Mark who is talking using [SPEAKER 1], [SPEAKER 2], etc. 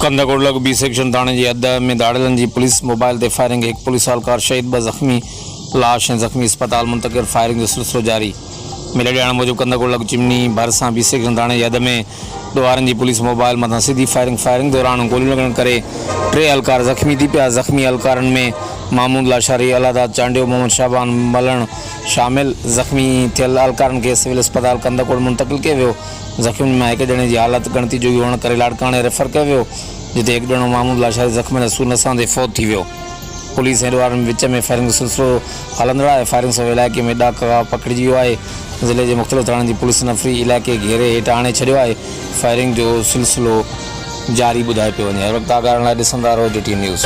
[SPEAKER 1] ڪنڌڪوٽ लॻ B section थाणे जी हद में दाड़ियलनि जी पुलिस मोबाइल ते फायरिंग, हिकु पुलिस अहलकार शहीद, 2 ज़ख़्मी, लाश ऐं ज़ख़्मी अस्पताल मुंतक़िल। फायरिंग जो सिलसिलो जारी। मिले ॼाण मूजिबि क़ंधकूट लॻ चिमनी भरिसां बी सेक्शन थाणे जी हद में ॾोहारनि जी पुलिस मोबाइल मथां सिधी फायरिंग दौरान गोलियूं लॻण करे 3 अहलकार ज़ख़्मी थी पिया। ज़ख़्मी अहलकारनि में मामूद लाशारी, अलादाद चांडियो, मोहम्मद शाबान मलण शामिल। ज़ख़्मी थियल अहलकारनि खे सिविल अस्पताल क़ंधकूट मुंतक़िल कयो वियो। ज़ख़्मियुनि में हिकु ॼणे जी हालत गणती जोगी हुअण करे लाड़काणे रेफर कयो वियो, जिते हिकु ॼणो मामूद लाशारी ज़ख़्मी सूरन सां फ़ौत थी वियो। पुलिस ऐं ॾोहारनि विच में फायरिंग जो सिलसिलो हलंदड़ आहे। फायरिंग सां इलाइक़े में ॾाका पकिड़िजी वियो आहे। ज़िले जे मुख़्तलिफ़ थाणनि जी पुलिस नफ़री इलाइक़े घेरे हेठि आणे छॾियो आहे। फायरिंग जो सिलसिलो जारी ॿुधाए पियो वञे। हर वक़्तु आगाह ॾिसंदा रहो DTN न्यूज़।